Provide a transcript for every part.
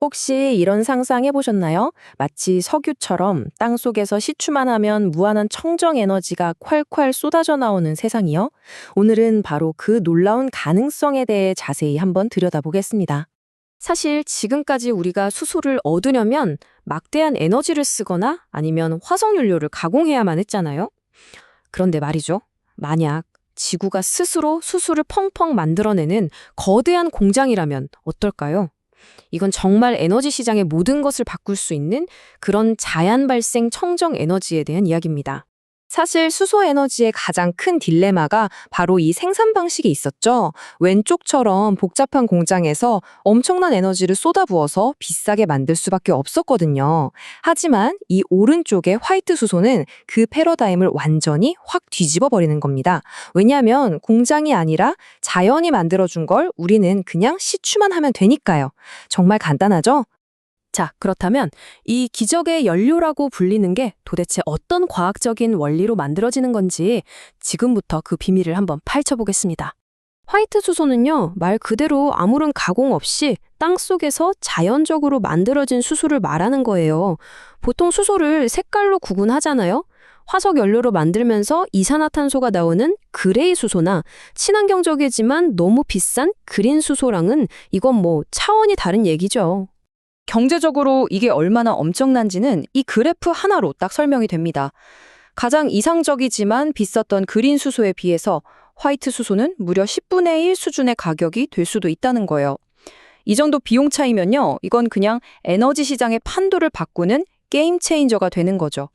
혹시 이런 상상 해보셨나요? 마치 석유처럼 땅속에서 시추만 하면 무한한 청정 에너지가 콸콸 쏟아져 나오는 세상이요? 오늘은 바로 그 놀라운 가능성에 대해 자세히 한번 들여다보겠습니다. 사실 지금까지 우리가 수소를 얻으려면 막대한 에너지를 쓰거나 아니면 화석연료를 가공해야만 했잖아요. 그런데 말이죠. 만약 지구가 스스로 수소를 펑펑 만들어내는 거대한 공장이라면 어떨까요? 이건 정말 에너지 시장의 모든 것을 바꿀 수 있는 그런 자연 발생 청정 에너지에 대한 이야기입니다. 사실 수소 에너지의 가장 큰 딜레마가 바로 이 생산 방식이 있었죠. 왼쪽처럼 복잡한 공장에서 엄청난 에너지를 쏟아부어서 비싸게 만들 수밖에 없었거든요. 하지만 이 오른쪽의 화이트 수소는 그 패러다임을 완전히 확 뒤집어 버리는 겁니다. 왜냐하면 공장이 아니라 자연이 만들어준 걸 우리는 그냥 시추만 하면 되니까요. 정말 간단하죠? 자, 그렇다면 이 기적의 연료라고 불리는 게 도대체 어떤 과학적인 원리로 만들어지는 건지 지금부터 그 비밀을 한번 파헤쳐보겠습니다. 화이트 수소는요, 말 그대로 아무런 가공 없이 땅속에서 자연적으로 만들어진 수소를 말하는 거예요. 보통 수소를 색깔로 구분하잖아요. 화석 연료로 만들면서 이산화탄소가 나오는 그레이 수소나 친환경적이지만 너무 비싼 그린 수소랑은 이건 뭐 차원이 다른 얘기죠. 경제적으로 이게 얼마나 엄청난지는 이 그래프 하나로 딱 설명이 됩니다. 가장 이상적이지만 비쌌던 그린 수소에 비해서 화이트 수소는 무려 10분의 1 수준의 가격이 될 수도 있다는 거예요. 이 정도 비용 차이면요, 이건 그냥 에너지 시장의 판도를 바꾸는 게임 체인저가 되는 거죠.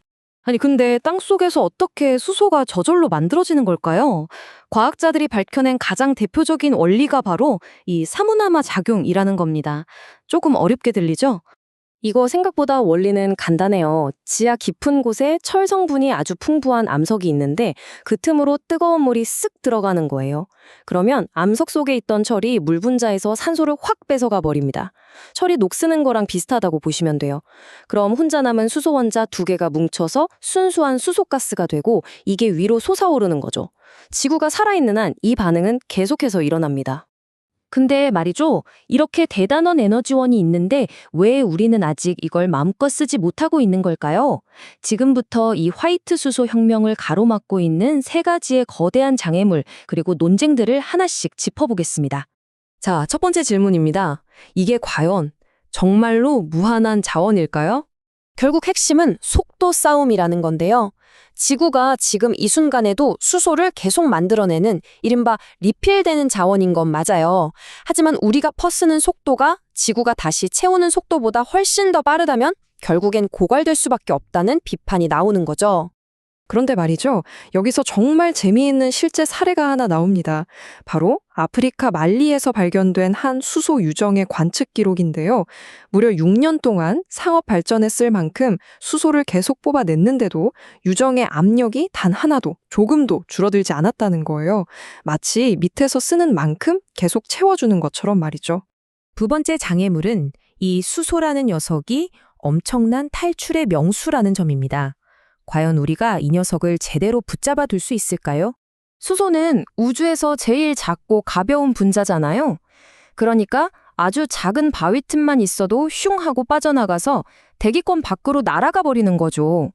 아니, 근데 땅속에서 어떻게 수소가 저절로 만들어지는 걸까요? 과학자들이 밝혀낸 가장 대표적인 원리가 바로 이 사무나마 작용이라는 겁니다. 조금 어렵게 들리죠? 이거 생각보다 원리는 간단해요. 지하 깊은 곳에 철 성분이 아주 풍부한 암석이 있는데 그 틈으로 뜨거운 물이 쓱 들어가는 거예요. 그러면 암석 속에 있던 철이 물 분자에서 산소를 확 뺏어가 버립니다. 철이 녹쓰는 거랑 비슷하다고 보시면 돼요. 그럼 혼자 남은 수소 원자 두 개가 뭉쳐서 순수한 수소가스가 되고 이게 위로 솟아오르는 거죠. 지구가 살아있는 한 이 반응은 계속해서 일어납니다. 근데 말이죠. 이렇게 대단한 에너지원이 있는데 왜 우리는 아직 이걸 마음껏 쓰지 못하고 있는 걸까요? 지금부터 이 화이트 수소 혁명을 가로막고 있는 세 가지의 거대한 장애물 그리고 논쟁들을 하나씩 짚어보겠습니다. 자, 첫 번째 질문입니다. 이게 과연 정말로 무한한 자원일까요? 결국 핵심은 속도 싸움이라는 건데요. 지구가 지금 이 순간에도 수소를 계속 만들어내는 이른바 리필되는 자원인 건 맞아요. 하지만 우리가 퍼쓰는 속도가 지구가 다시 채우는 속도보다 훨씬 더 빠르다면 결국엔 고갈될 수밖에 없다는 비판이 나오는 거죠. 그런데 말이죠. 여기서 정말 재미있는 실제 사례가 하나 나옵니다. 바로 아프리카 말리에서 발견된 한 수소 유정의 관측 기록인데요. 무려 6년 동안 상업 발전에 쓸 만큼 수소를 계속 뽑아냈는데도 유정의 압력이 단 하나도 조금도 줄어들지 않았다는 거예요. 마치 밑에서 쓰는 만큼 계속 채워주는 것처럼 말이죠. 두 번째 장애물은 이 수소라는 녀석이 엄청난 탈출의 명수라는 점입니다. 과연 우리가 이 녀석을 제대로 붙잡아 둘 수 있을까요? 수소는 우주에서 제일 작고 가벼운 분자잖아요. 그러니까 아주 작은 바위 틈만 있어도 슝 하고 빠져나가서 대기권 밖으로 날아가 버리는 거죠.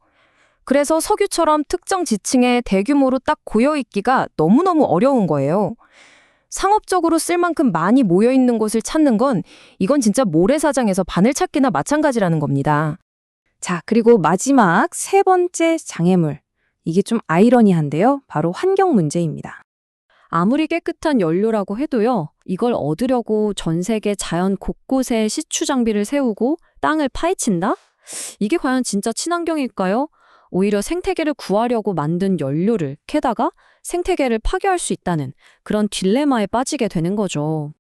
그래서 석유처럼 특정 지층에 대규모로 딱 고여있기가 너무너무 어려운 거예요. 상업적으로 쓸 만큼 많이 모여있는 곳을 찾는 건 이건 진짜 모래사장에서 바늘찾기나 마찬가지라는 겁니다. 자, 그리고 마지막 세 번째 장애물. 이게 좀 아이러니한데요. 바로 환경 문제입니다. 아무리 깨끗한 연료라고 해도요, 이걸 얻으려고 전 세계 자연 곳곳에 시추 장비를 세우고 땅을 파헤친다? 이게 과연 진짜 친환경일까요? 오히려 생태계를 구하려고 만든 연료를 캐다가 생태계를 파괴할 수 있다는 그런 딜레마에 빠지게 되는 거죠.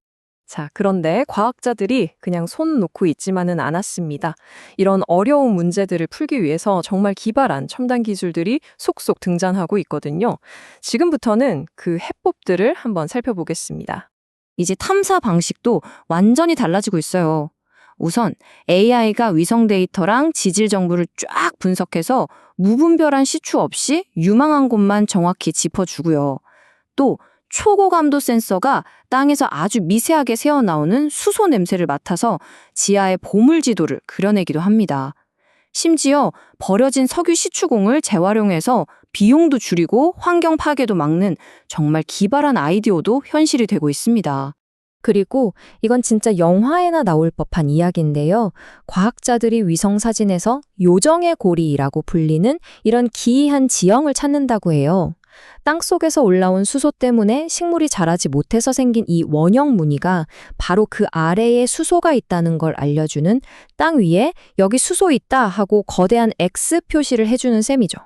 자, 그런데 과학자들이 그냥 손 놓고 있지만은 않았습니다. 이런 어려운 문제들을 풀기 위해서 정말 기발한 첨단 기술들이 속속 등장하고 있거든요. 지금부터는 그 해법들을 한번 살펴보겠습니다. 이제 탐사 방식도 완전히 달라지고 있어요. 우선 AI가 위성 데이터랑 지질 정보를 쫙 분석해서 무분별한 시추 없이 유망한 곳만 정확히 짚어주고요. 또 초고감도 센서가 땅에서 아주 미세하게 새어나오는 수소 냄새를 맡아서 지하의 보물 지도를 그려내기도 합니다. 심지어 버려진 석유 시추공을 재활용해서 비용도 줄이고 환경 파괴도 막는 정말 기발한 아이디어도 현실이 되고 있습니다. 그리고 이건 진짜 영화에나 나올 법한 이야기인데요. 과학자들이 위성 사진에서 요정의 고리라고 불리는 이런 기이한 지형을 찾는다고 해요. 땅속에서 올라온 수소 때문에 식물이 자라지 못해서 생긴 이 원형 무늬가 바로 그 아래에 수소가 있다는 걸 알려주는, 땅 위에 여기 수소 있다 하고 거대한 X 표시를 해주는 셈이죠.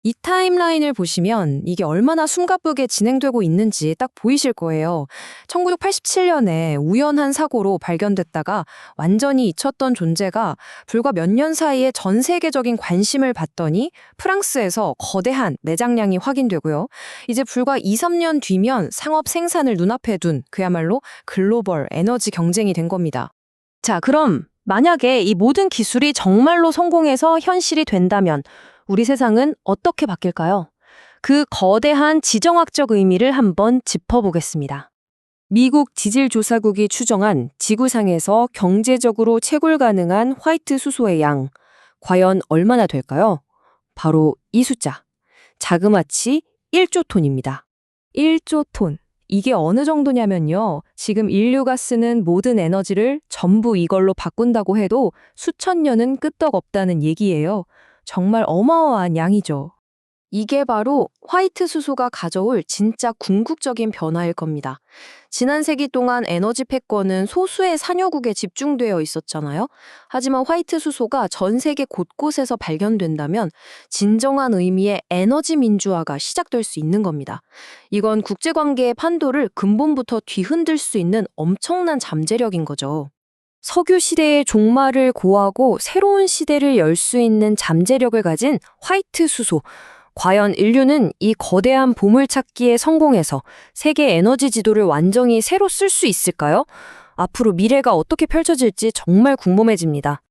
이 타임라인을 보시면 이게 얼마나 숨가쁘게 진행되고 있는지 딱 보이실 거예요. 1987년에 우연한 사고로 발견됐다가 완전히 잊혔던 존재가 불과 몇 년 사이에 전 세계적인 관심을 받더니 프랑스에서 거대한 매장량이 확인되고요. 이제 불과 2, 3년 뒤면 상업 생산을 눈앞에 둔 그야말로 글로벌 에너지 경쟁이 된 겁니다. 자, 그럼 만약에 이 모든 기술이 정말로 성공해서 현실이 된다면 우리 세상은 어떻게 바뀔까요? 그 거대한 지정학적 의미를 한번 짚어보겠습니다. 미국 지질조사국이 추정한 지구상에서 경제적으로 채굴 가능한 화이트 수소의 양, 과연 얼마나 될까요? 바로 이 숫자, 자그마치 1조 톤입니다. 1조 톤. 이게 어느 정도냐면요. 지금 인류가 쓰는 모든 에너지를 전부 이걸로 바꾼다고 해도 수천 년은 끄떡없다는 얘기예요. 정말 어마어마한 양이죠. 이게 바로 화이트 수소가 가져올 진짜 궁극적인 변화일 겁니다. 지난 세기 동안 에너지 패권은 소수의 산여국에 집중되어 있었잖아요. 하지만 화이트 수소가 전 세계 곳곳에서 발견된다면 진정한 의미의 에너지 민주화가 시작될 수 있는 겁니다. 이건 국제관계의 판도를 근본부터 뒤흔들 수 있는 엄청난 잠재력인 거죠. 석유 시대의 종말을 고하고 새로운 시대를 열 수 있는 잠재력을 가진 화이트 수소. 과연 인류는 이 거대한 보물찾기에 성공해서 세계 에너지 지도를 완전히 새로 쓸 수 있을까요? 앞으로 미래가 어떻게 펼쳐질지 정말 궁금해집니다.